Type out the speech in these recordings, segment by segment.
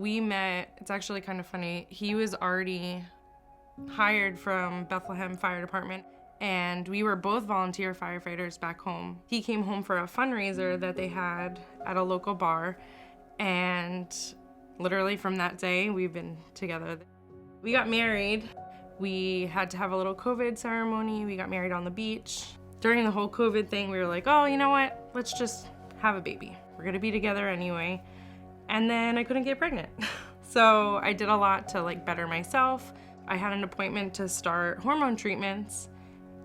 We met, it's actually kind of funny, he was already hired from Bethlehem Fire Department, and we were both volunteer firefighters back home. He came home for a fundraiser that they had at a local bar, and literally from that day, we've been together. We got married. We had to have a little COVID ceremony. We got married on the beach. During the whole COVID thing, we were like, oh, you know what? Let's just have a baby. We're gonna be together anyway. And then I couldn't get pregnant. So I did a lot to like better myself. I had an appointment to start hormone treatments.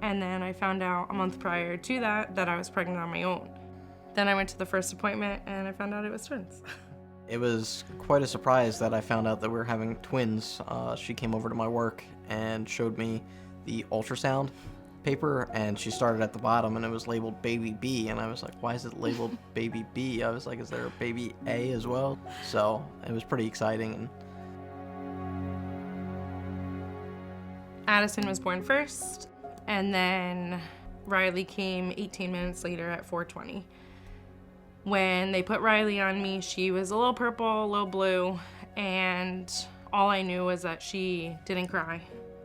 And then I found out a month prior to that I was pregnant on my own. Then I went to the first appointment and I found out it was twins. It was quite a surprise that I found out that we were having twins. She came over to my work and showed me the ultrasound paper, and she started at the bottom and it was labeled baby B, and I was like, why is it labeled baby B? I was like, is there a baby A as well? So it was pretty exciting. Addison was born first, and then Rylee came 18 minutes later at 4:20. When they put Rylee on me, she was a little purple, a little blue, and all I knew was that she didn't cry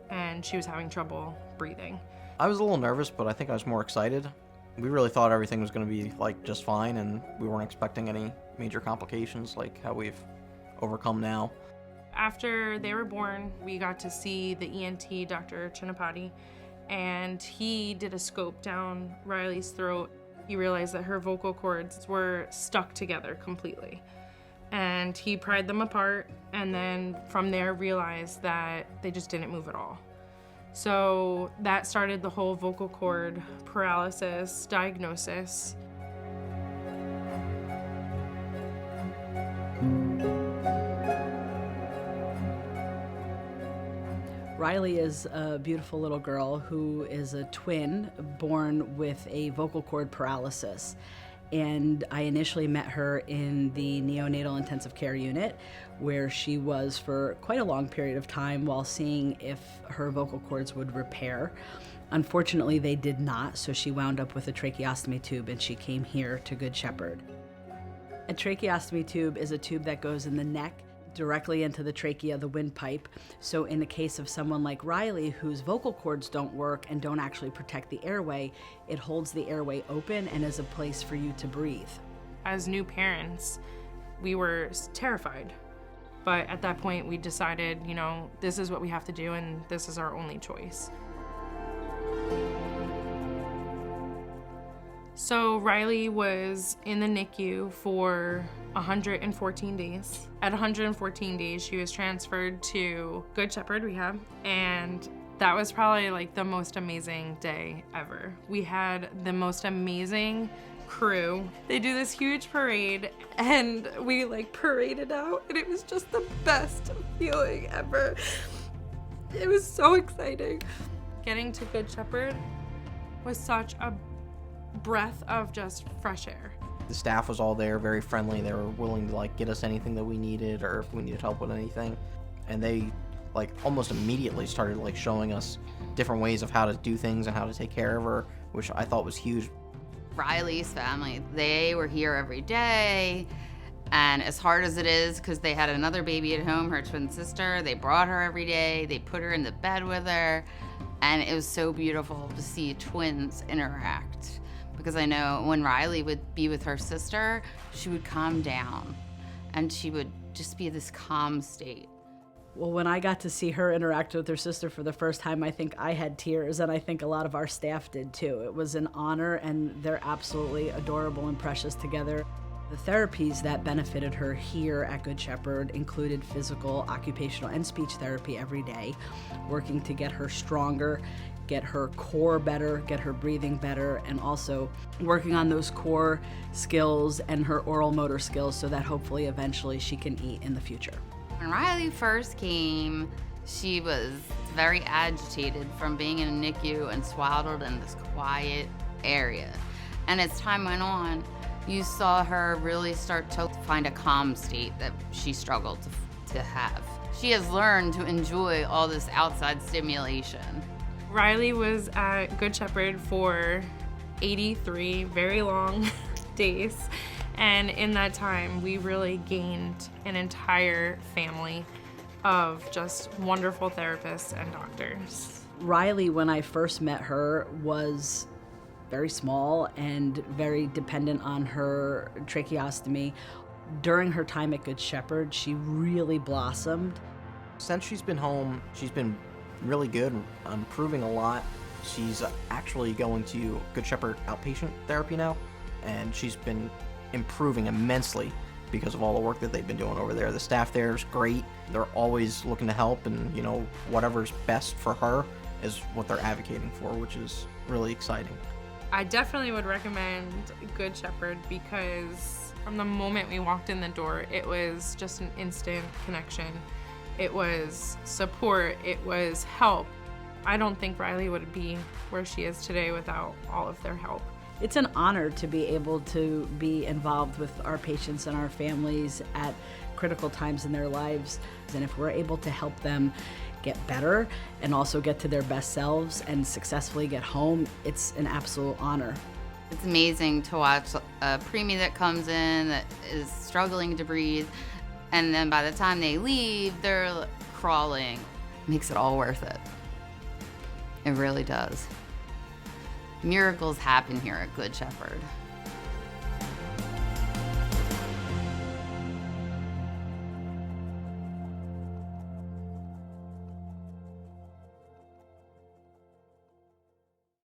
and she was having trouble breathing. I was a little nervous, but I think I was more excited. We really thought everything was going to be like just fine, and we weren't expecting any major complications like how we've overcome now. After they were born, we got to see the ENT, Dr. Chinapati, and he did a scope down Rylee's throat. He realized that her vocal cords were stuck together completely. And he pried them apart, and then from there realized that they just didn't move at all. So that started the whole vocal cord paralysis diagnosis. Rylee is a beautiful little girl who is a twin born with a vocal cord paralysis. And I initially met her in the neonatal intensive care unit, where she was for quite a long period of time while seeing if her vocal cords would repair. Unfortunately, they did not, so she wound up with a tracheostomy tube, and she came here to Good Shepherd. A tracheostomy tube is a tube that goes in the neck directly into the trachea, the windpipe. So in the case of someone like Rylee, whose vocal cords don't work and don't actually protect the airway, it holds the airway open and is a place for you to breathe. As new parents, we were terrified. But at that point, we decided, you know, this is what we have to do and this is our only choice. So Rylee was in the NICU for 114 days. At 114 days, she was transferred to Good Shepherd Rehab, and that was probably like the most amazing day ever. We had the most amazing crew. They do this huge parade, and we like paraded out, and it was just the best feeling ever. It was so exciting. Getting to Good Shepherd was such a breath of just fresh air. The staff was all there, very friendly. They were willing to like get us anything that we needed, or if we needed help with anything. And they like almost immediately started like showing us different ways of how to do things and how to take care of her, which I thought was huge. Rylee's family, they were here every day. And as hard as it is, because they had another baby at home, her twin sister, they brought her every day. They put her in the bed with her. And it was so beautiful to see twins interact. Because I know when Rylee would be with her sister, she would calm down and she would just be this calm state. Well, when I got to see her interact with her sister for the first time, I think I had tears, and I think a lot of our staff did too. It was an honor, and they're absolutely adorable and precious together. The therapies that benefited her here at Good Shepherd included physical, occupational, and speech therapy every day, working to get her stronger, get her core better, get her breathing better, and also working on those core skills and her oral motor skills so that hopefully eventually she can eat in the future. When Rylee first came, she was very agitated from being in a NICU and swaddled in this quiet area. And as time went on, you saw her really start to find a calm state that she struggled to have. She has learned to enjoy all this outside stimulation. Rylee was at Good Shepherd for 83 very long days, And in that time, we really gained an entire family of just wonderful therapists and doctors. Rylee, when I first met her, was very small and very dependent on her tracheostomy. During her time at Good Shepherd, she really blossomed. Since she's been home, she's been really good, improving a lot. She's actually going to Good Shepherd outpatient therapy now, and she's been improving immensely because of all the work that they've been doing over there. The staff there is great. They're always looking to help, and whatever's best for her is what they're advocating for, which is really exciting. I definitely would recommend Good Shepherd because from the moment we walked in the door, it was just an instant connection. It was support, it was help. I don't think Rylee would be where she is today without all of their help. It's an honor to be able to be involved with our patients and our families at critical times in their lives. And if we're able to help them get better and also get to their best selves and successfully get home, it's an absolute honor. It's amazing to watch a preemie that comes in that is struggling to breathe, and then by the time they leave, they're crawling. Makes it all worth it. It really does. Miracles happen here at Good Shepherd.